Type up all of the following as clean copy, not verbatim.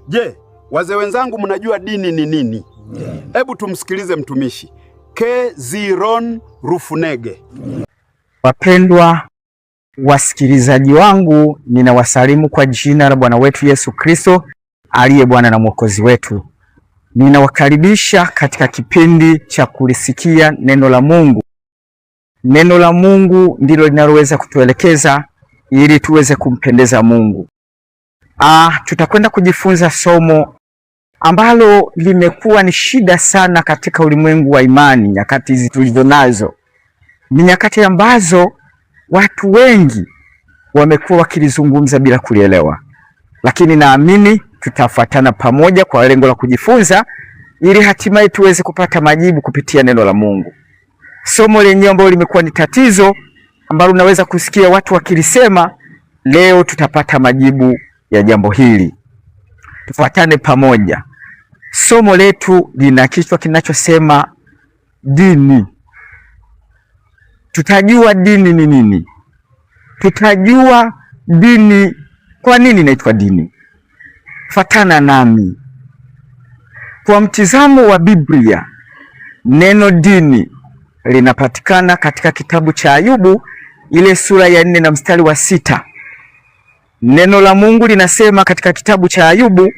Je, wazee wenzangu mnajua dini ni nini? Hebu tumsikilize mtumishi Keziron Rufunege. Wapendwa wasikilizaji wangu, ninawasalimu kwa jina la Bwana wetu Yesu Kristo aliye Bwana na Mwokozi wetu. Ninawakaribisha katika kipindi cha kulisikia neno la Mungu. Neno la Mungu ndilo linaloweza kutuelekeza ili tuweze kumpendeza Mungu. Tutakwenda kujifunza somo ambalo limekuwa ni shida sana katika ulimwengu wa imani. Nyakati hizi tulizo nazo ni nyakati ambazo watu wengi wamekuwa wakilizungumza bila kulielewa, lakini naamini tutafuatana pamoja kwa lengo la kujifunza ili hatimaye tuweze kupata majibu kupitia neno la Mungu. Somo lenyewe ambalo limekuwa ni tatizo ambalo unaweza kusikia watu wakilisema, leo tutapata majibu ya jambo hili. Tufuatane pamoja. Somo letu lina kichwa kinachosema dini. Tutajua dini ni nini. Tutajua dini, kwa nini inaitwa dini. Fuatana nami. Kwa mtizamo wa Biblia, neno dini linapatikana katika kitabu cha Ayubu ile sura ya 4 na mstari wa 6. Neno la Mungu linasema katika kitabu cha Ayubu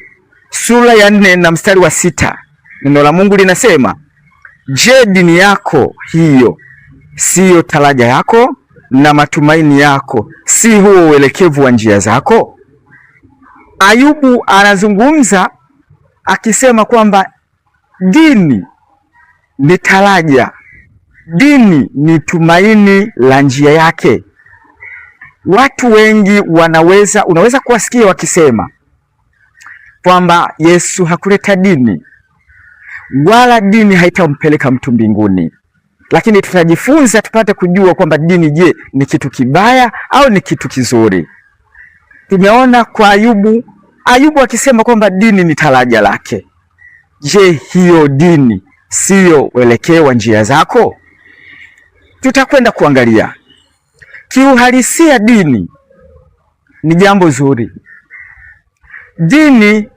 sura ya 4 na mstari wa 6. Neno la Mungu linasema, je, dini yako hiyo siyo taraja yako, na matumaini yako si huo uelekevu wa njia zako? Ayubu anazungumza akisema kwamba dini ni taraja, dini ni tumaini la njia yake. Watu wengi unaweza kuwasikia wakisema kwamba Yesu hakuleta dini, wala dini haitampeleka mtu mbinguni. Lakini tutajifunza tupate kujua kwamba dini, je, ni kitu kibaya au ni kitu kizuri? Tumeona kwa Ayubu akisema kwamba dini ni taraja lake. Je, hiyo dini siyo uelekeo wa njia zako? Tutakwenda kuangalia. Kiuhalisia dini ni jambo zuri. Dini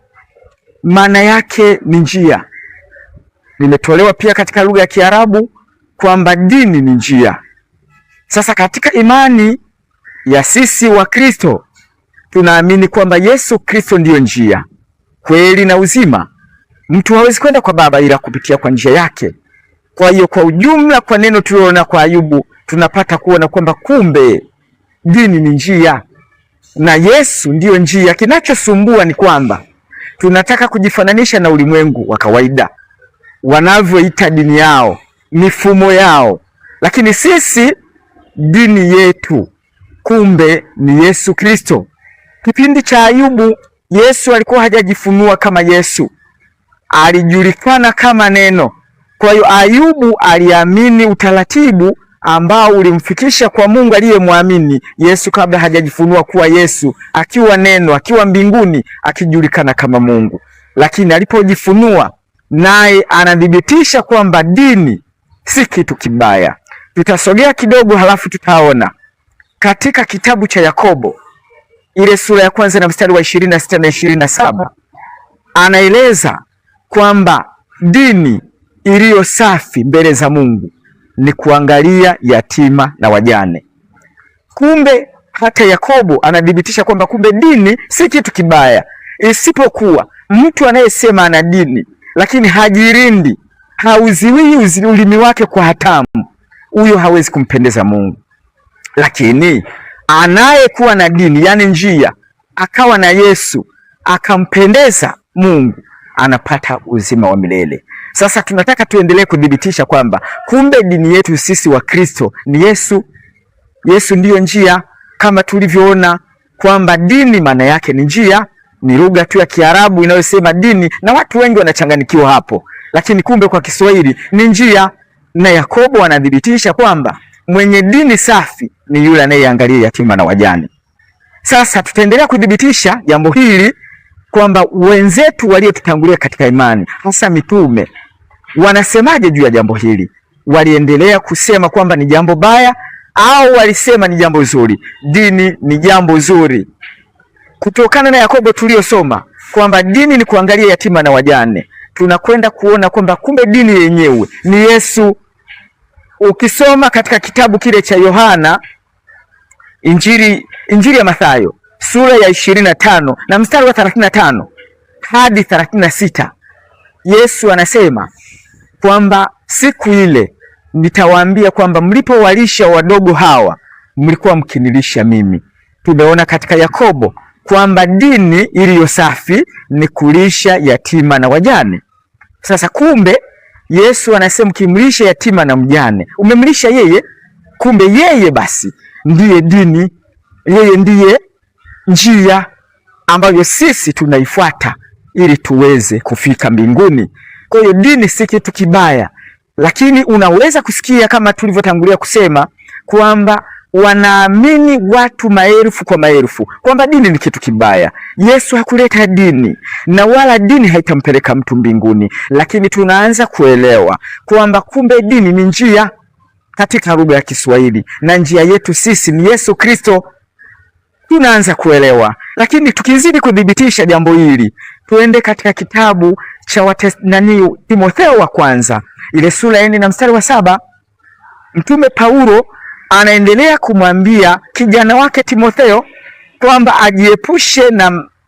maana yake ni njia. Nimetolewa pia katika lugha ya Kiarabu kwamba dini ni njia. Sasa katika imani ya sisi wa Kristo tunaamini kwamba Yesu Kristo ndiyo njia, kweli na uzima. Mtu hawezi kwenda kwa Baba ila kupitia kwa njia yake. Kwa hiyo kwa ujumla, kwa neno tuliona kwa Ayubu, tunapata kuona kwamba kumbe dini ni njia na Yesu ndiyo njia. Kinachosumbua ni kwamba tunataka kujifananisha na ulimwengu wa kawaida wanavyoita dini yao, mifumo yao, lakini sisi dini yetu kumbe ni Yesu Kristo. Kipindi cha Ayubu, Yesu alikuwa hajajifunua kama Yesu, alijulikana kama neno. Kwa hiyo Ayubu aliamini utaratibu ambao ulimfikisha kwa Mungu aliyemwamini Yesu kabla hajajifunua kuwa Yesu, akiwa neno, akiwa mbinguni, akijulikana kama Mungu. Lakini alipojifunua, naye anadhibitisha kwamba dini si kitu kibaya. Tutasogea kidogo halafu tutaona katika kitabu cha Yakobo ile sura ya 1 na mstari wa 26 na 27, anaeleza kwamba dini iliyo safi mbele za Mungu ni kuangalia yatima na wajane. Kumbe hata Yakobo anadhibitisha kwamba kumbe dini si kitu kibaya, isipokuwa mtu anayesema ana dini lakini hajirindi, hauziwi ulimi wake kwa hatamu, huyo hawezi kumpendeza Mungu. Lakini anayekuwa na dini, yani njia, akawa na Yesu, akampendeza Mungu, anapata uzima wa milele. Sasa tunataka tuendelee kudhibitisha kwamba kumbe dini yetu sisi wa Kristo ni Yesu. Yesu ndiyo njia, kama tulivyoona kwamba dini maana yake ni njia. Ni lugha tu ya Kiarabu inayosema dini, na watu wengi wanachanganikiwa hapo, lakini kumbe kwa Kiswahili ni njia. Na Yakobo anadhibitisha kwamba mwenye dini safi ni yule anayeangalia yatima na wajane. Sasa tutaendelea kudhibitisha jambo hili kwamba wenzetu waliotutangulia katika imani, hasa mitume, wanasemaje juu ya jambo hili. Waliendelea kusema kwamba ni jambo baya au walisema ni jambo zuri? Dini ni jambo zuri. kutokana na Yakobo tuliyosoma kwamba dini ni kuangalia yatima na wajane, tunakwenda kuona kwamba kumbe dini yenyewe ni Yesu. Ukisoma katika kitabu kile cha Yohana, Injili ya Mathayo sura ya 25 na mstari wa 35 hadi 36, Yesu anasema kwamba siku ile nitawaambia kwamba mlipowalisha wadogo hawa mlikuwa mkinilisha mimi. Tumeona katika Yakobo kwamba dini iliyo safi ni kulisha yatima na wajane. Sasa kumbe Yesu anasema ukimlisha yatima na mjane umemlisha yeye. Kumbe yeye basi ndiye dini, yeye ndiye njia ambayo sisi tunaifuata ili tuweze kufika mbinguni. Kwa hiyo dini si kitu kibaya, lakini unaweza kusikia kama tulivyotangulia kusema kwamba wanaamini watu maelfu kwa maelfu kwamba dini ni kitu kibaya. Yesu hakuleta dini na wala dini haitampeleka mtu mbinguni, lakini tunaanza kuelewa kwamba kumbe dini ni njia katika lugha ya Kiswahili, na njia yetu sisi ni Yesu Kristo. Tunaanza kuelewa, lakini tukizidi kudhibitisha jambo hili, tuende katika kitabu cha Timotheo wa kwanza ile sura ya 4 na mstari wa 7. Mtume Paulo anaendelea kumwambia kijana wake Timotheo kwamba ajiepushe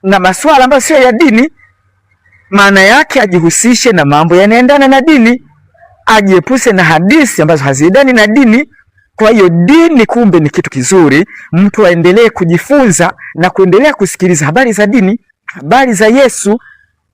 na masuala ambayo sio ya dini. Maana yake ajihusishe na mambo yanaendana na dini, ajiepushe na hadithi ambazo haziendani na dini. Kwa hiyo dini kumbe ni kitu kizuri, mtu aendelee kujifunza na kuendelea kusikiliza habari za dini, habari za Yesu.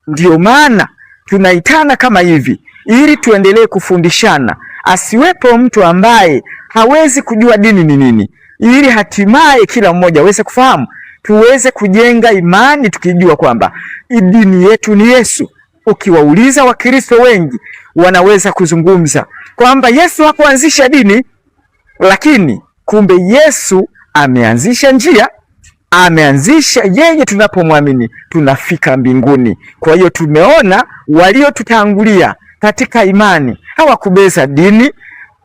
Ndio maana tunaitana kama hivi ili tuendelee kufundishana, asiwepo mtu ambaye hawezi kujua dini ni nini, ili hatimaye kila mmoja aweze kufahamu, tuweze kujenga imani tukijua kwamba dini yetu ni Yesu. Ukiwauliza Wakristo wengi wanaweza kuzungumza kwamba Yesu hakuanzisha dini, lakini kumbe Yesu ameanzisha njia, ameanzisha yeye. Tunapomwamini tunafika mbinguni. Kwa hiyo tumeona waliotutangulia katika imani hawakubeza dini,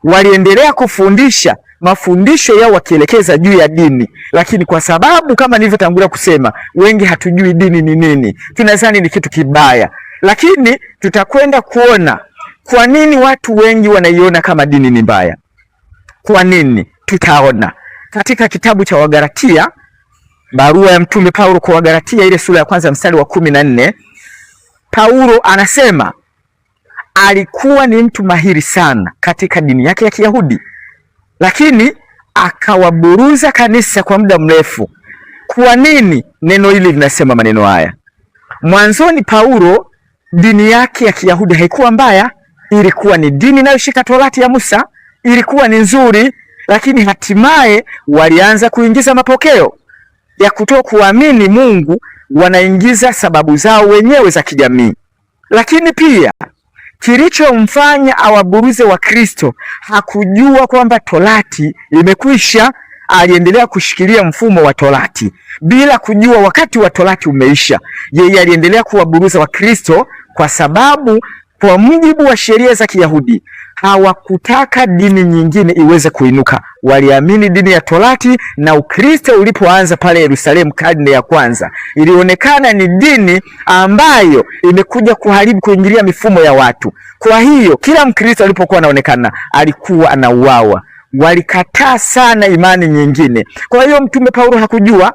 waliendelea kufundisha mafundisho yao wakielekeza juu ya dini, lakini kwa sababu kama nilivyotangulia kusema, wengi hatujui dini ni nini, tunadhani ni kitu kibaya, lakini tutakwenda kuona kwa nini watu wengi wanaiona kama dini ni mbaya. Kwa nini? Tutaona katika kitabu cha Wagalatia, barua ya mtume Paulo kwa Wagalatia ile sura ya kwanza mstari wa 14. Paulo anasema alikuwa ni mtu mahiri sana katika dini yake ya Kiyahudi, lakini akawaburuza kanisa kwa muda mrefu. Kwa nini neno hili linasema maneno haya? Mwanzoni Paulo dini yake ya Kiyahudi haikuwa mbaya, ilikuwa ni dini inayoshika Torati ya Musa, ilikuwa ni nzuri, lakini hatimaye walianza kuingiza mapokeo ya kutokuamini Mungu, wanaingiza sababu zao wenyewe za kijamii. Lakini pia kilichomfanya awaburuze Wakristo, hakujua kwamba Torati imekwisha. Aliendelea kushikilia mfumo wa Torati bila kujua wakati wa Torati umeisha. Yeye aliendelea kuwaburuza Wakristo kwa sababu kwa mujibu wa sheria za Kiyahudi hawakutaka dini nyingine iweze kuinuka. Waliamini dini ya Torati, na Ukristo ulipoanza pale Yerusalemu karne ya kwanza, ilionekana ni dini ambayo imekuja kuharibu, kuingilia mifumo ya watu. Kwa hiyo kila Mkristo alipokuwa anaonekana alikuwa anauawa. Walikataa sana imani nyingine. Kwa hiyo mtume Paulo hakujua